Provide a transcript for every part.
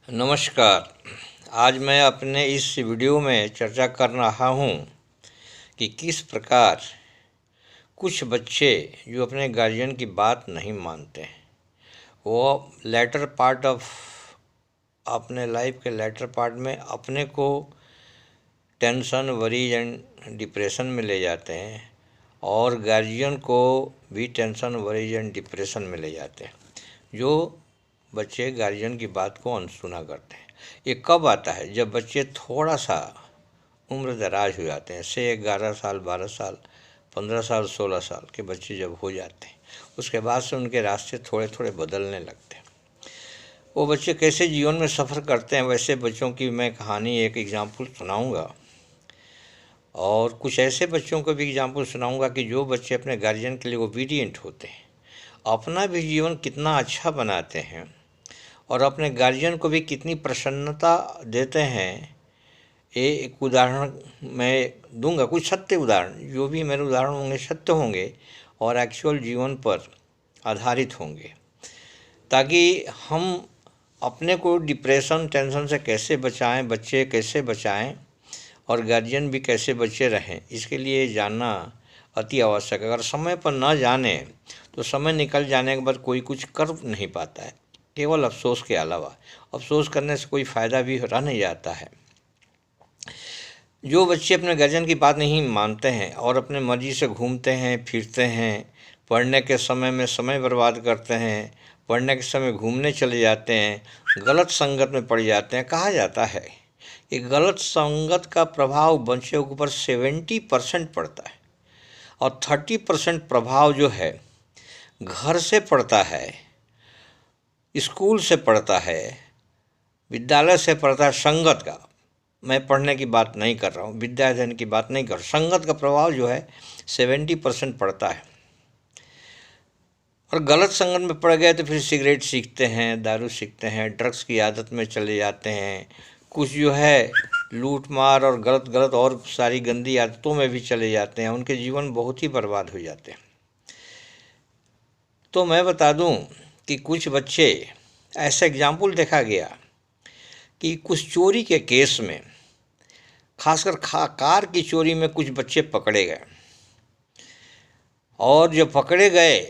नमस्कार। आज मैं अपने इस वीडियो में चर्चा कर रहा हूँ कि किस प्रकार कुछ बच्चे जो अपने गार्जियन की बात नहीं मानते हैं, वो लेटर पार्ट ऑफ अपने लाइफ के लेटर पार्ट में अपने को टेंशन, वरीज एंड डिप्रेशन में ले जाते हैं और गार्जियन को भी टेंशन, वरीज एंड डिप्रेशन में ले जाते हैं। जो बच्चे गार्जियन की बात को अनसुना करते हैं। ये कब आता है? जब बच्चे थोड़ा सा उम्र दराज हो जाते हैं, से 11 साल, 12 साल, 15 साल, 16 साल के बच्चे जब हो जाते हैं, उसके बाद से उनके रास्ते थोड़े थोड़े बदलने लगते हैं। वो बच्चे कैसे जीवन में सफ़र करते हैं, वैसे बच्चों की मैं कहानी एक एग्जाम्पल सुनाऊंगा और कुछ ऐसे बच्चों को भी एग्जाम्पल सुनाऊंगा कि जो बच्चे अपने गार्जियन के लिए ओबीडिएंट होते हैं, अपना भी जीवन कितना अच्छा बनाते हैं और अपने गार्जियन को भी कितनी प्रसन्नता देते हैं। ये एक उदाहरण मैं दूंगा, कुछ सत्य उदाहरण, जो भी मेरे उदाहरण होंगे सत्य होंगे और एक्चुअल जीवन पर आधारित होंगे, ताकि हम अपने को डिप्रेशन, टेंशन से कैसे बचाएं, बच्चे कैसे बचाएं और गार्जियन भी कैसे बचे रहें, इसके लिए जानना अति आवश्यक है। अगर समय पर न जाने तो समय निकल जाने के बाद कोई कुछ कर नहीं पाता है, केवल अफसोस के अलावा। अफसोस करने से कोई फ़ायदा भी रह नहीं जाता है। जो बच्चे अपने गार्जियन की बात नहीं मानते हैं और अपने मर्जी से घूमते हैं, फिरते हैं, पढ़ने के समय में समय बर्बाद करते हैं, पढ़ने के समय घूमने चले जाते हैं, गलत संगत में पड़ जाते हैं, कहा जाता है कि गलत संगत का प्रभाव बच्चे के ऊपर 70% पड़ता है और 30% प्रभाव जो है घर से पड़ता है, स्कूल से पड़ता है, विद्यालय से पड़ता है। संगत का मैं पढ़ने की बात नहीं कर रहा हूँ, विद्या अध्ययन की बात नहीं कर रहा, संगत का प्रभाव जो है 70% पड़ता है। और गलत संगत में पड़ गए तो फिर सिगरेट सीखते हैं, दारू सीखते हैं, ड्रग्स की आदत में चले जाते हैं, कुछ जो है लूट मार और गलत गलत और सारी गंदी आदतों में भी चले जाते हैं। उनके जीवन बहुत ही बर्बाद हो जाते हैं। तो मैं बता दूं कि कुछ बच्चे, ऐसा एग्जाम्पल देखा गया कि कुछ चोरी के केस में, खासकर कार की चोरी में कुछ बच्चे पकड़े गए और जब पकड़े गए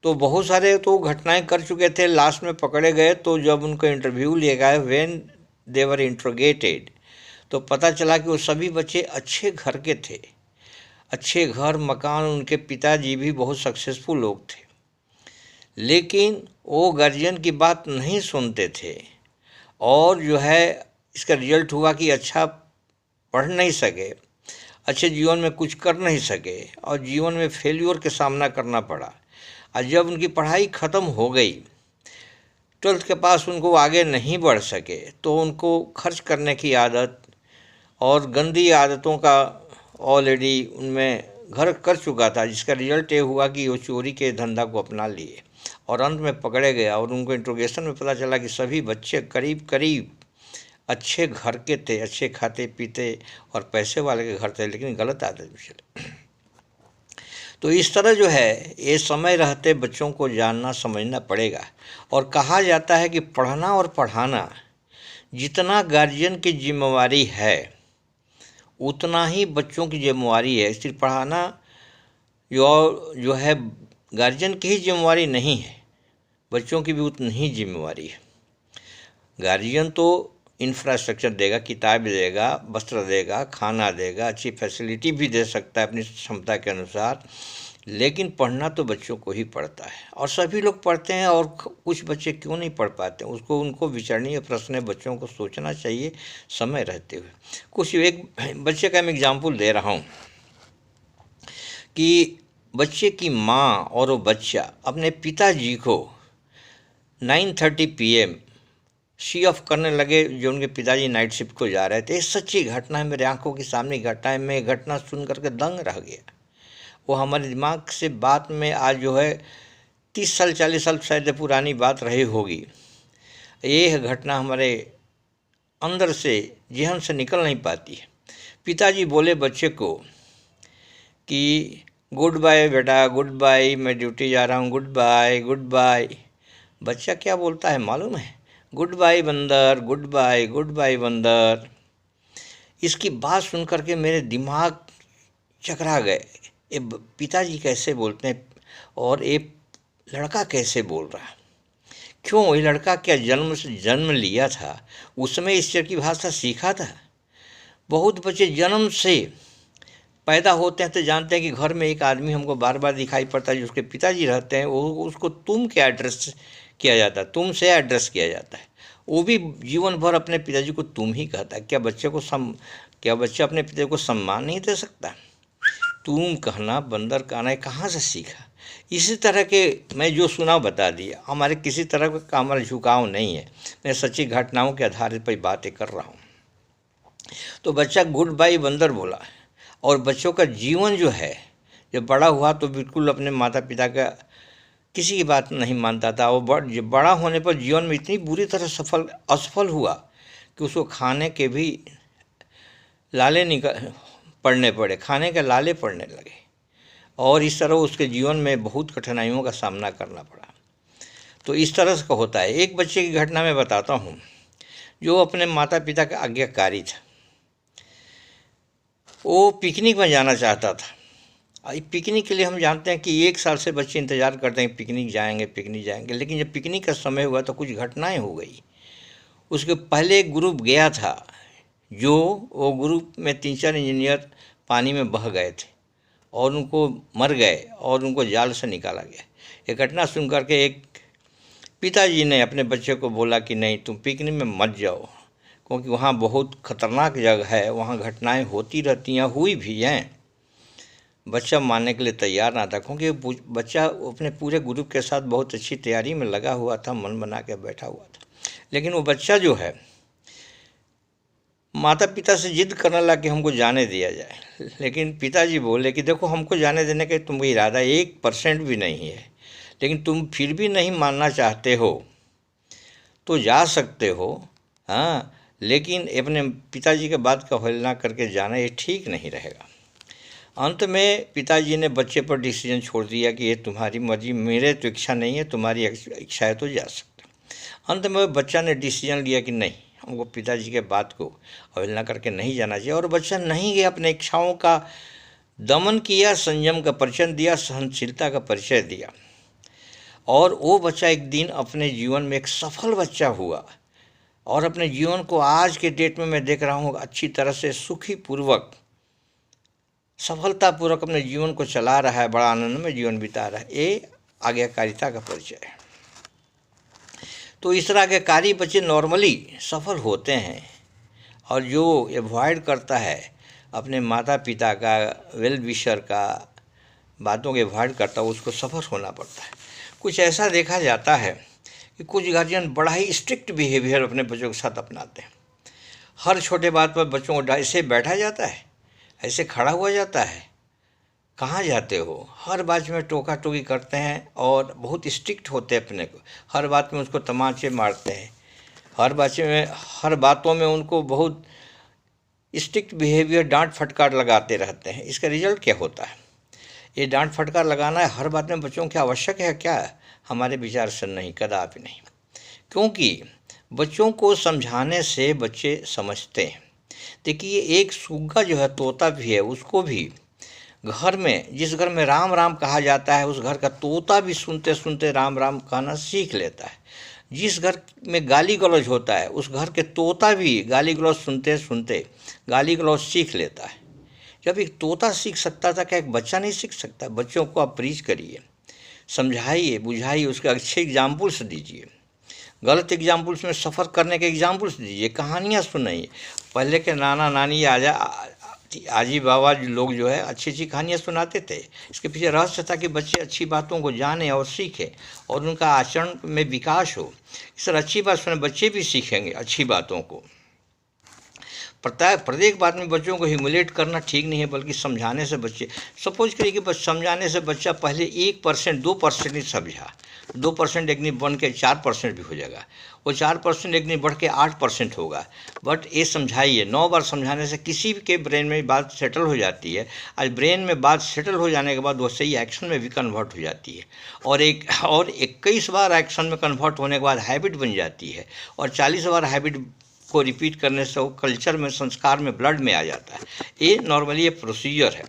तो बहुत सारे तो घटनाएं कर चुके थे। लास्ट में पकड़े गए तो जब उनका इंटरव्यू लिया गया, व्हेन दे वर इंट्रोगेटेड, तो पता चला कि वो सभी बच्चे अच्छे घर के थे, अच्छे घर मकान, उनके पिताजी भी बहुत सक्सेसफुल लोग थे, लेकिन वो गार्जियन की बात नहीं सुनते थे और जो है इसका रिजल्ट हुआ कि अच्छा पढ़ नहीं सके, अच्छे जीवन में कुछ कर नहीं सके और जीवन में फेल्योर के सामना करना पड़ा। और जब उनकी पढ़ाई ख़त्म हो गई, 12th के पास, उनको आगे नहीं बढ़ सके, तो उनको खर्च करने की आदत और गंदी आदतों का ऑलरेडी उनमें घर कर चुका था, जिसका रिजल्ट ये हुआ कि वो चोरी के धंधा को अपना लिए और अंत में पकड़े गया। और उनको इंट्रोगेशन में पता चला कि सभी बच्चे करीब करीब अच्छे घर के थे, अच्छे खाते पीते और पैसे वाले के घर थे, लेकिन गलत आदत में चले। तो इस तरह जो है ये समय रहते बच्चों को जानना समझना पड़ेगा। और कहा जाता है कि पढ़ना और पढ़ाना जितना गार्जियन की जिम्मेवारी है, उतना ही बच्चों की जिम्मेवारी है। सिर्फ पढ़ाना जो है गार्जियन की ही जिम्मेवारी नहीं है, बच्चों की भी उतनी ही जिम्मेवारी है। गार्जियन तो इंफ्रास्ट्रक्चर देगा, किताब देगा, वस्त्र देगा, खाना देगा, अच्छी फैसिलिटी भी दे सकता है अपनी क्षमता के अनुसार, लेकिन पढ़ना तो बच्चों को ही पड़ता है। और सभी लोग पढ़ते हैं और कुछ बच्चे क्यों नहीं पढ़ पाते, उनको विचारणीय प्रश्न है, बच्चों को सोचना चाहिए समय रहते हुए। कुछ एक बच्चे का मैं एग्जाम्पल दे रहा हूँ कि बच्चे की माँ और वो बच्चा अपने पिताजी को 9:30 PM शी ऑफ करने लगे, जो उनके पिताजी नाइट शिफ्ट को जा रहे थे। ये सच्ची घटना है, मेरे आंखों के सामने घटना है। मैं घटना सुन करके दंग रह गया। वो हमारे दिमाग से बात में आज जो है 30 साल 40 साल शायद पुरानी बात रही होगी। ये घटना हमारे अंदर से, जेहन से निकल नहीं पाती है। पिताजी बोले बच्चे को कि गुड बाय बेटा, गुड बाय, मैं ड्यूटी जा रहा हूँ, गुड बाय गुड बाय। बच्चा क्या बोलता है मालूम है? गुड बाय बंदर, गुड बाय बंदर। इसकी बात सुन करके मेरे दिमाग चकरा गए। ये पिताजी कैसे बोलते हैं और ये लड़का कैसे बोल रहा है? क्यों, ये लड़का क्या जन्म से जन्म लिया था, उसमें इस तरह की भाषा सीखा था? बहुत बच्चे जन्म से पैदा होते हैं तो जानते हैं कि घर में एक आदमी हमको बार बार दिखाई पड़ता है जो उसके पिताजी रहते हैं, वो उसको तुम के एड्रेस किया जाता है, तुम से एड्रेस किया जाता है। वो भी जीवन भर अपने पिताजी को तुम ही कहता है। क्या बच्चा अपने पिताजी को सम्मान नहीं दे सकता? तुम कहना, बंदर कहना, कहाँ से सीखा? इसी तरह के मैं जो सुना बता दिया। हमारे किसी तरह का हमारा झुकाव नहीं है, मैं सच्ची घटनाओं के आधार पर बातें कर रहा हूँ। तो बच्चा गुड बाय बंदर बोला। और बच्चों का जीवन जो है, जब बड़ा हुआ तो बिल्कुल अपने माता पिता का किसी की बात नहीं मानता था। वो बड़ा होने पर जीवन में इतनी बुरी तरह असफल हुआ कि उसको खाने के भी लाले पड़ने पड़े, खाने के लाले पड़ने लगे। और इस तरह उसके जीवन में बहुत कठिनाइयों का सामना करना पड़ा। तो इस तरह से होता है। एक बच्चे की घटना मैं बताता हूँ जो अपने माता पिता का आज्ञाकारी था। वो पिकनिक में जाना चाहता था। पिकनिक के लिए हम जानते हैं कि 1 साल से बच्चे इंतज़ार करते हैं पिकनिक जाएंगे। लेकिन जब पिकनिक का समय हुआ तो कुछ घटनाएं हो गई। उसके पहले एक ग्रुप गया था, जो वो ग्रुप में 3-4 इंजीनियर पानी में बह गए थे और उनको मर गए और उनको जाल से निकाला गया। ये घटना सुन करके एक पिताजी ने अपने बच्चे को बोला कि नहीं, तुम पिकनिक में मत जाओ, क्योंकि वहाँ बहुत खतरनाक जगह है, वहाँ घटनाएं होती रहती हैं, हुई भी हैं। बच्चा मानने के लिए तैयार ना था, क्योंकि बच्चा अपने पूरे ग्रुप के साथ बहुत अच्छी तैयारी में लगा हुआ था, मन बना के बैठा हुआ था। लेकिन वो बच्चा जो है माता पिता से जिद करने लगा कि हमको जाने दिया जाए। लेकिन पिताजी बोले कि देखो, हमको जाने देने का तुम्हारा इरादा 1% भी नहीं है, लेकिन तुम फिर भी नहीं मानना चाहते हो तो जा सकते हो, हाँ, लेकिन अपने पिताजी के बात का अवहेलना करके जाना ये ठीक नहीं रहेगा। अंत में पिताजी ने बच्चे पर डिसीजन छोड़ दिया कि ये तुम्हारी मर्जी, मेरे तो इच्छा नहीं है, तुम्हारी इच्छा है तो जा सकते। अंत में बच्चा ने डिसीजन लिया कि नहीं, हमको पिताजी के बात को अवहेलना करके नहीं जाना चाहिए। और बच्चा नहीं गया, अपने इच्छाओं का दमन किया, संयम का परिचय दिया, सहनशीलता का परिचय दिया। और वो बच्चा एक दिन अपने जीवन में एक सफल बच्चा हुआ और अपने जीवन को आज के डेट में मैं देख रहा हूँ अच्छी तरह से सुखी पूर्वक, सफलतापूर्वक अपने जीवन को चला रहा है, बड़ा आनंद में जीवन बिता रहा है। ये आज्ञाकारिता का परिचय है। तो इस तरह आज्ञाकारी बच्चे नॉर्मली सफल होते हैं। और जो एवॉइड करता है अपने माता पिता का, वेल विशर का बातों के एवॉइड करता है, उसको सफर होना पड़ता है। कुछ ऐसा देखा जाता है कि कुछ गार्जियन बड़ा ही स्ट्रिक्ट बिहेवियर अपने बच्चों के साथ अपनाते हैं। हर छोटे बात पर बच्चों को ऐसे बैठा जाता है, ऐसे खड़ा हुआ जाता है, कहाँ जाते हो, हर बात में टोका टोकी करते हैं और बहुत स्ट्रिक्ट होते हैं अपने को। हर बात में उसको तमाचे मारते हैं, हर बातों में उनको बहुत स्ट्रिक्ट बिहेवियर, डांट फटकार लगाते रहते हैं। इसका रिजल्ट क्या होता है? ये डांट फटकार लगाना है हर बात में बच्चों की आवश्यक है क्या? हमारे विचार से नहीं, कदापि नहीं। क्योंकि बच्चों को समझाने से बच्चे समझते हैं। देखिए, एक सुग्गा जो है, तोता भी है, उसको भी घर में, जिस घर में राम राम कहा जाता है, उस घर का तोता भी सुनते सुनते राम राम कहना सीख लेता है। जिस घर में गाली गलौज होता है, उस घर के तोता भी गाली गलौज सुनते सुनते गाली गलौज सीख लेता है। जब एक तोता सीख सकता था, क्या एक बच्चा नहीं सीख सकता? बच्चों को आप प्रीच करिए, समझाइए, बुझाइए, उसके अच्छे एग्जाम्पल्स दीजिए, गलत एग्जाम्पल्स में सफ़र करने के एग्जाम्पल्स दीजिए, कहानियाँ सुनाइए। पहले के नाना नानी आजी बाबा लोग जो है अच्छी अच्छी कहानियाँ सुनाते थे। इसके पीछे रहस्य था कि बच्चे अच्छी बातों को जानें और सीखें और उनका आचरण में विकास हो। इस तरह अच्छी बात सुने, बच्चे भी सीखेंगे अच्छी बातों को। प्रत्येक बात में बच्चों को ह्यूमिलेट करना ठीक नहीं है, बल्कि समझाने से बच्चे, सपोज करिए कि समझाने से बच्चा पहले 1% 2% ही समझा, 2% एक नहीं बन के 4% भी हो जाएगा, वो 4% एक नहीं बढ़ के 8% होगा। बट ये समझाइए, 9 बार समझाने से किसी के ब्रेन में बात सेटल हो जाती है। आज ब्रेन में बात सेटल हो जाने के बाद वो सही एक्शन में भी कन्वर्ट हो जाती है, और 21 बार एक्शन में कन्वर्ट होने के बाद हैबिट बन जाती है, और 40 बार हैबिट को रिपीट करने से वो कल्चर में, संस्कार में, ब्लड में आ जाता है। ये नॉर्मली ये प्रोसीजर है।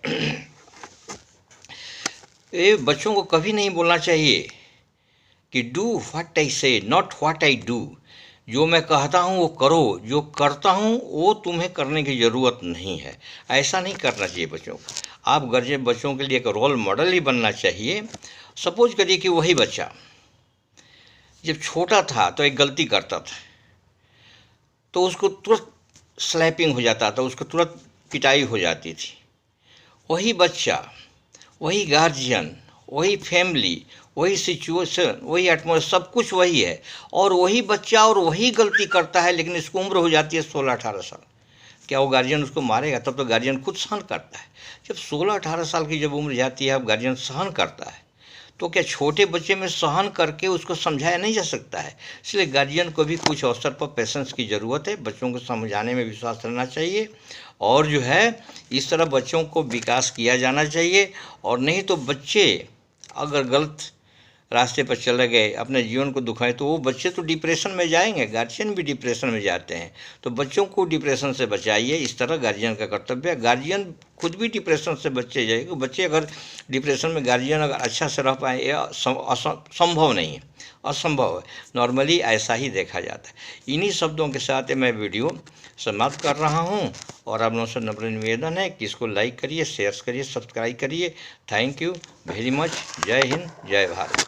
ये बच्चों को कभी नहीं बोलना चाहिए कि डू व्हाट आई से, नॉट व्हाट आई डू। जो मैं कहता हूँ वो करो, जो करता हूँ वो तुम्हें करने की ज़रूरत नहीं है। ऐसा नहीं करना चाहिए बच्चों को। आप गार्जियन बच्चों के लिए एक रोल मॉडल ही बनना चाहिए। सपोज करिए कि वही बच्चा जब छोटा था तो एक गलती करता था, तो उसको तुरंत स्लैपिंग हो जाता था, उसको तुरंत पिटाई हो जाती थी। वही बच्चा, वही गार्जियन, वही फैमिली, वही सिचुएशन, वही एटमॉस्फेयर, सब कुछ वही है, और वही बच्चा और वही गलती करता है, लेकिन इसको उम्र हो जाती है 16-18 साल। क्या वो गार्जियन उसको मारेगा? तब तो गार्जियन खुद सहन करता है। जब 16-18 साल की जब उम्र जाती है, अब गार्जियन सहन करता है, तो क्या छोटे बच्चे में सहन करके उसको समझाया नहीं जा सकता है? इसलिए गार्जियन को भी कुछ अवसर पर पेशेंस की ज़रूरत है। बच्चों को समझाने में विश्वास रहना चाहिए, और जो है इस तरह बच्चों को विकास किया जाना चाहिए। और नहीं तो बच्चे अगर गलत रास्ते पर चले गए, अपने जीवन को दुखाएं, तो वो बच्चे तो डिप्रेशन में जाएंगे, गार्जियन भी डिप्रेशन में जाते हैं। तो बच्चों को डिप्रेशन से बचाइए, इस तरह गार्जियन का कर्तव्य है। गार्जियन खुद भी डिप्रेशन से बच्चे जाएंगे। बच्चे अगर डिप्रेशन में, गार्जियन अगर अच्छा से रह पाए, यह संभव नहीं है, असंभव है। नॉर्मली ऐसा ही देखा जाता है। इन्हीं शब्दों के साथ मैं वीडियो समाप्त कर रहा हूं, और आप लोगों से नम्र निवेदन है कि इसको लाइक करिए, शेयर करिए, सब्सक्राइब करिए। Thank you very much. जय हिंद, जय भारत।